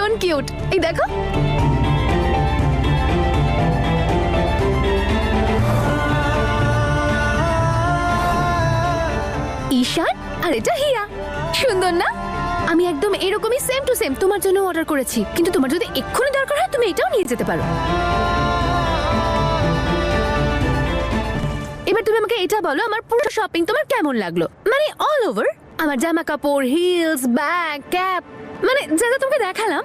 ভীষণ কিউট। এই দেখো। ঈশান আর এটা হিয়া, সুন্দর না? আমি একদম এরকমই সেম টু সেম তোমার জন্য অর্ডার করেছি, কিন্তু তোমার যদি এক্ষুনি দরকার হয় তুমি এটাও নিয়ে যেতে পারো। এবার তুমি আমাকে এটা বলো, আমার পুরো শপিং তোমার কেমন লাগলো? মানে অল ওভার, আমার জামা কাপড়, হিলস, ব্যাগ, ক্যাপ, মানে যা যা তোমাকে দেখালাম।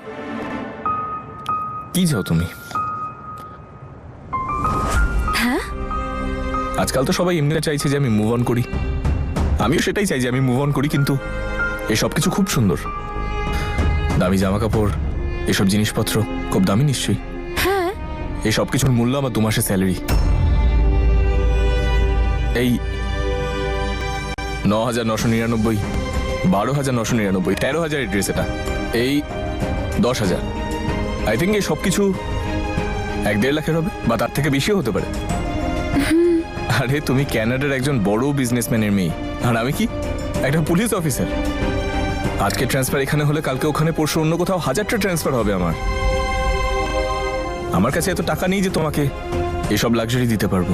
কি চাও তুমি? হ্যাঁ, আজকাল তো সবাই এমনি চাইছে যে আমি মুভ অন করি, আমিও সেটাই চাই যে আমি মুভ অন করি, কিন্তু এসব কিছু খুব সুন্দর, দামি জামা কাপড়, এসব জিনিসপত্র খুব দামি নিশ্চয়ই। হ্যাঁ, এই সব কিছুর মূল্য আমার 2 মাসের স্যালারি। এই 9,999, 12,999, 13,000 ড্রেস, এটা এই 10,000। আই থিঙ্ক এই সব কিছু 1-1.5 লাখের হবে, বা তার থেকে বেশিও হতে পারে। আরে তুমি ক্যানাডার একজন বড় বিজনেসম্যানের মেয়ে, আর আমি কি একটা পুলিশ অফিসার। আজকে ট্রান্সফার এখানে হলে কালকে ওখানে, পরশু অন্য কোথাও 1000টা ট্রান্সফার হবে। আমার কাছে এত টাকা নেই যে তোমাকে এসব লাক্সারি দিতে পারবো।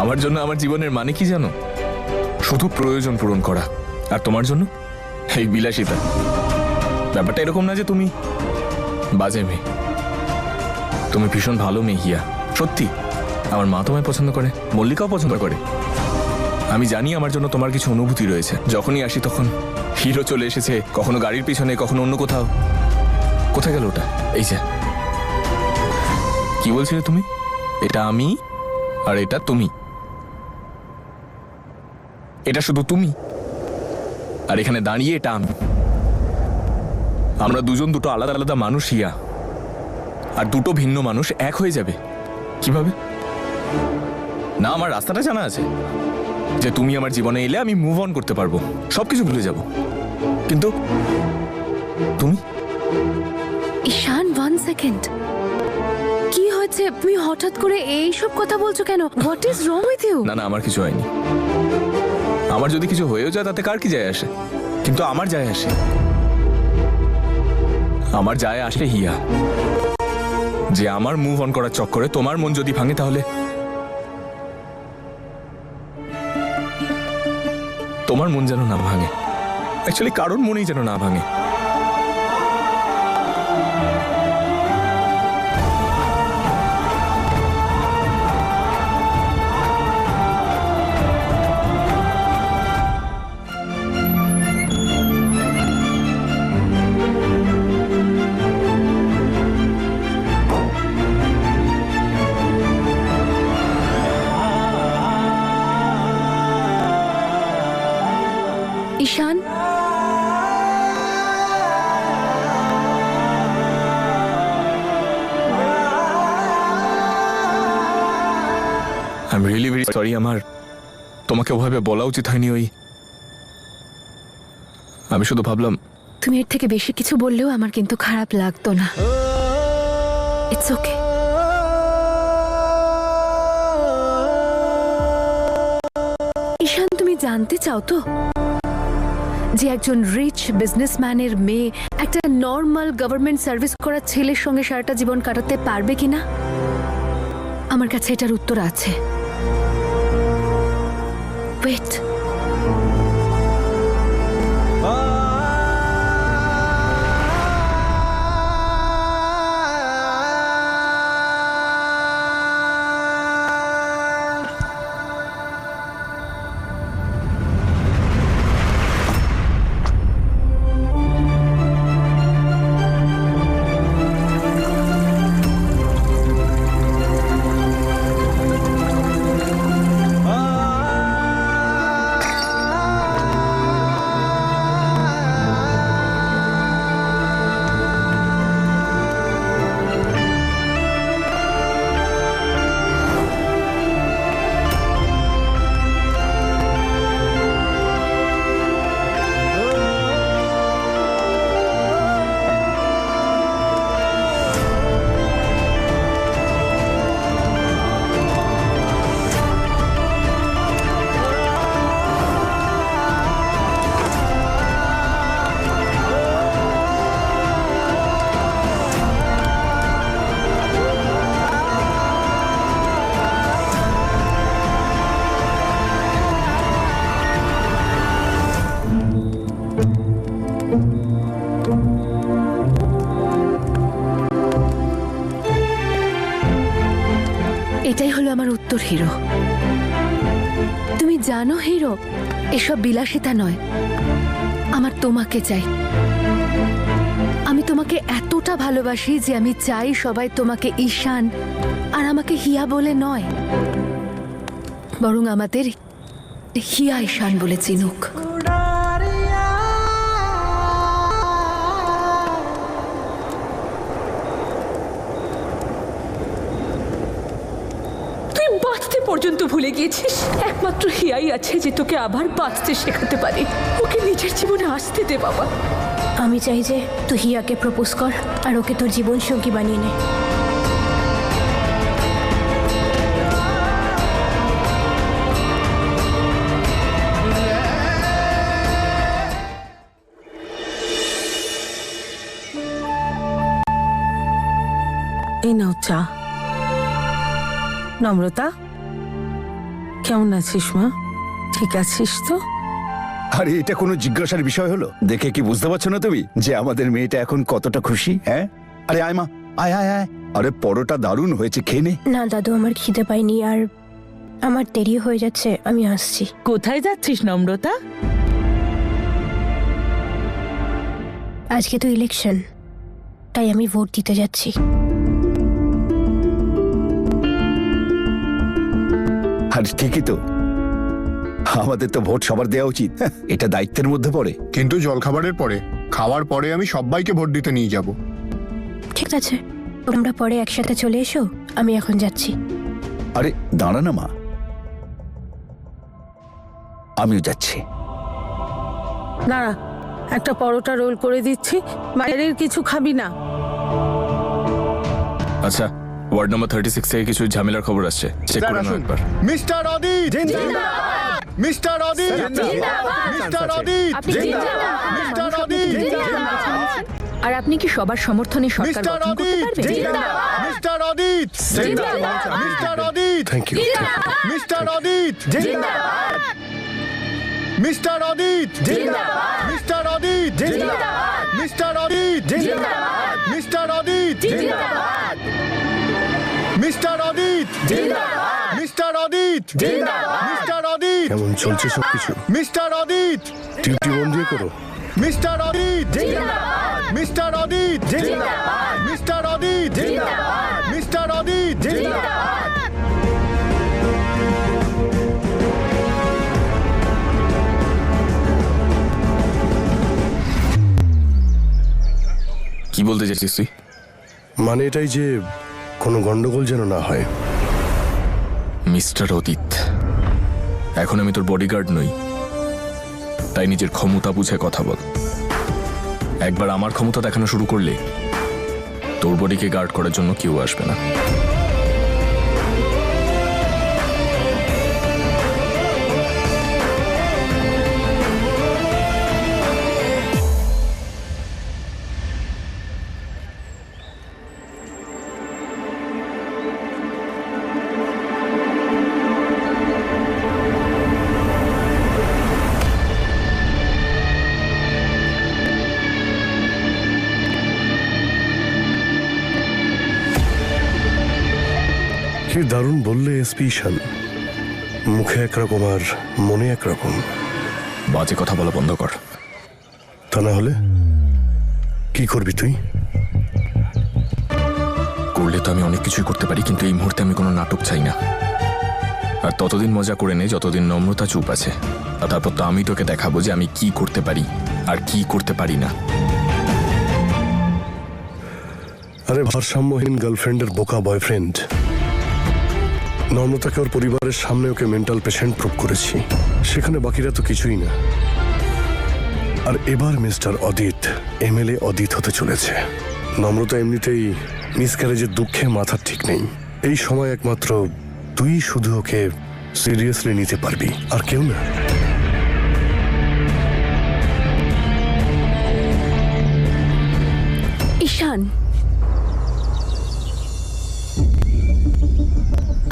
আমার জন্য আমার জীবনের মানে কি জানো? শুধু প্রয়োজন পূরণ করা। আর তোমার জন্য এই বিলাসিতা। ব্যাপারটা এরকম না যে তুমি বাজে মেয়ে, তুমি ভীষণ ভালো মেয়ে হিয়া, সত্যি। আমার মা তোমায় পছন্দ করে, মল্লিকাও পছন্দ করে। আমি জানি আমার জন্য তোমার কিছু অনুভূতি রয়েছে। যখনই আসি তখন হিরো চলে এসেছে, কখনো গাড়ির পিছনে, কখনো অন্য কোথাও। কোথায় গেল ওটা? এই যে, কি বলছিলে তুমি? এটা আমি আর এটা তুমি। এটা শুধু তুমি, আর এখানে দাঁড়িয়ে এটা আমি। আমরা দুজন দুটো আলাদা আলাদা মানুষ হিয়া, আর দুটো ভিন্ন মানুষ এক হয়ে যাবে কিভাবে? না, আমার রাস্তাটা জানা আছে যে তুমি আমার জীবনে এলে আমি মুভ অন করতে পারবো, সবকিছু ভুলে যাব। কিন্তু তুমি? ঈশান, 1 সেকেন্ড। কি হয়েছে? তুমি হঠাৎ করে এইসব কথা বলছো কেন? What is wrong with you? না না, আমার কিছু হয়নি। আমার যদি কিছু হয়েও যায় তাতে কার কি যায় আসে? কিন্তু আমার যায় আসে। আমার যায় আসে হিয়া, যে আমার মুভ অন করার চক্করে তোমার মন যদি ভাঙে, তাহলে তোমার মন যেন না ভাঙে। অ্যাকচুয়ালি কারোর মনেই যেন না ভাঙে। Ishan, I am really very sorry. আমার তোমাকে ওভাবে বলা উচিত হয়নি। আমি শুধু ভাবলাম। তুমি এর থেকে বেশি কিছু বললেও আমার কিন্তু খারাপ লাগতো না। It's okay. ঈশান, তুমি জানতে চাও তো যে একজন রিচ বিজনেসম্যানের মেয়ে একটা নর্মাল গভর্নমেন্ট সার্ভিস করা ছেলের সঙ্গে সারাটা জীবন কাটাতে পারবে কিনা? আমার কাছে এটার উত্তর আছে। ওয়েট। আমার উত্তর হিরো। তুমি জানো হিরো, এসব বিলাসিতা নয়, আমার তোমাকে চাই। আমি তোমাকে এতটা ভালোবাসি যে আমি চাই সবাই তোমাকে ঈশান আর আমাকে হিয়া বলে নয়, বরং আমাদের হিয়া ঈশান বলে চিনুক। তুই বাঁচতে পর্যন্ত ভুলে গিয়েছিস। একমাত্র হিয়াই আছে যে তোকে আবার বাঁচতে শেখাতে পারে। ওকে নিজের জীবনে আসতে দে বাবা। আমি চাই যে তুই হিয়াকে প্রপোজ কর আর ওকে তোর জীবন সঙ্গী বানিয়ে নে। এই নাও চা। নম্রতা, কেমন আছিস মা? ঠিক আছিস তো? আরে এটা কোনো জিজ্ঞাসার বিষয় হলো? দেখে কি বুঝতে পারছো না তুমি যে আমাদের মেয়েটা এখন কতটা খুশি? হ্যাঁ, আরে আয় মা, আয় আয় আয়। আরে পরোটা দারুণ হয়েছে, খেয়ে নে। না দাদু, আমার খিদে পাইনি আর আমার দেরি হয়ে যাচ্ছে, আমি আসছি। কোথায় যাচ্ছিস নম্রতা? আজকে তো ইলেকশন, তাই আমি ভোট দিতে যাচ্ছি। আর ঠিকই তো, আমাদের তো ভোট সবার দেওয়া উচিত, এটা দায়িত্বের মধ্যে পড়ে। কিন্তু জলখাবারের পরে, খাওয়ার পরে আমি সবাইকে ভোট দিতে নিয়ে যাব। ঠিক আছে, তোমরা পরে একসাথে চলে এসো, আমি এখন যাচ্ছি। আরে দাঁড়া না মা, আমিও যাচ্ছি। না, একটা পরোটা রোল করে দিচ্ছি, বাইরের কিছু খাবি না। আচ্ছা, ওয়ার্ড নম্বর 36 থেকে কিছু ঝামেলার খবর আসছে, চেক করে নাও একবার। মিস্টার অদিত জিন্দাবাদ, মিস্টার অদিত জিন্দাবাদ, মিস্টার অদিত জিন্দাবাদ, মিস্টার অদিত জিন্দাবাদ। আর আপনি কি সবার সমর্থনে সরকার মিস্টার গঠন করতে অদিত পারবেন? জিন্দাবাদ, মিস্টার অদিত জিন্দাবাদ, mister Adit thank you, mister Adit জিন্দাবাদ, মিস্টার অদিত জিন্দাবাদ, মিস্টার অদিত জিন্দাবাদ, মিস্টার অদিত জিন্দাবাদ, মিস্টার অদিত জিন্দাবাদ, মিস্টার অদিত জিন্দাবাদ, মিস্টার অদিত জিন্দাবাদ, মিস্টার অদিত। কেমন চলছে সবকিছু? মিস্টার অদিত ডিউটি মন দিয়ে করো। মিস্টার অদিত জিন্দাবাদ, মিস্টার অদিত জিন্দাবাদ, মিস্টার অদিত জিন্দাবাদ, মিস্টার অদিত জিন্দাবাদ। কি বলতে চাইছিস তুই? মানে এটাই যে কোনো গন্ডগোল যেন না হয়। মিস্টার অদিত, এখন আমি তোর বডিগার্ড নই, তাই নিজের ক্ষমতা বুঝে কথা বল। একবার আমার ক্ষমতা দেখানো শুরু করলে তোর বডিকে গার্ড করার জন্য কেউ আসবে না। কি দারুণ বললে এসপি ঈশান, মুখে একরকম আর মনে একরকম। বাজে কথা বলা বন্ধ কর। তা না হলে কি করবি তুই? করলে তো আমি অনেক কিছুই করতে পারি, কিন্তু এই মুহূর্তে আমি কোনো নাটক চাই না। আর ততদিন মজা করে নে যতদিন নম্রতা চুপ আছে, আর তারপর তো আমি তোকে দেখাবো যে আমি কি করতে পারি আর কি করতে পারি না। আরে ভারসাম্যহীন গার্লফ্রেন্ডের বোকা বয়ফ্রেন্ড নম্রতাকে ওর পরিবারের সামনে ওকে মেন্টাল পেশেন্ট প্রুভ করেছি, সেখানে বাকিরা তো কিছুই না। আর এবার মিস্টার অদিত এমএলএ অদিত হতে চলেছে। নম্রতা এমনিতেই মিসক্যারেজের দুঃখে মাথার ঠিক নেই। এই সময় একমাত্র তুই শুধু ওকে সিরিয়াসলি নিতে পারবি, আর কেউ না। ঈশান,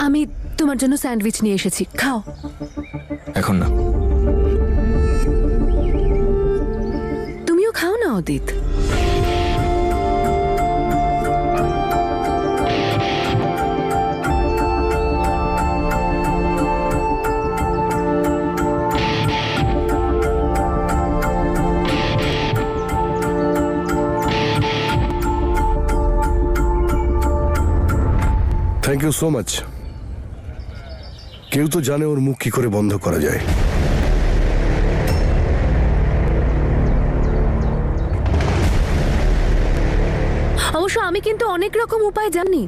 আমি তোমার জন্য স্যান্ডউইচ নিয়ে এসেছি, খাও। এখন না। তুমিও খাও না অদিত। You so much. কেউ তো জানে ওর মুখ কি করে বন্ধ করা যায়। অবশ্য আমি কিন্তু অনেক রকম উপায় জানি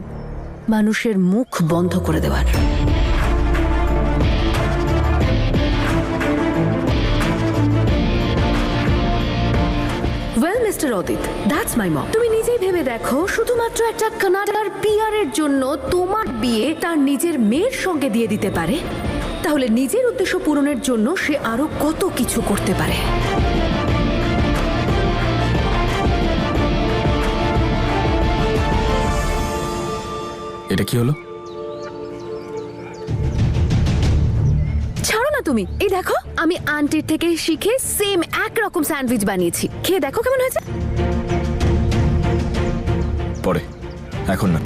মানুষের মুখ বন্ধ করে দেওয়ার। Well mister Adit, that's my mom. তুমি নিজেই ভেবে দেখো, শুধুমাত্র একটা কানাডার পিআর এর জন্য তোমার বিয়ে তার নিজের মেয়ের সঙ্গে দিয়ে দিতে পারে, তাহলে নিজের উদ্দেশ্য পূরণের জন্য সে আরো কত কিছু করতে পারে। এটা কি হলো? ছাড়ো না তুমি। এই দেখো, আমি আন্টির থেকে শিখে সেম একরকম স্যান্ডউইচ বানিয়েছি, খেয়ে দেখো কেমন হয়েছে। পরে, এখন না।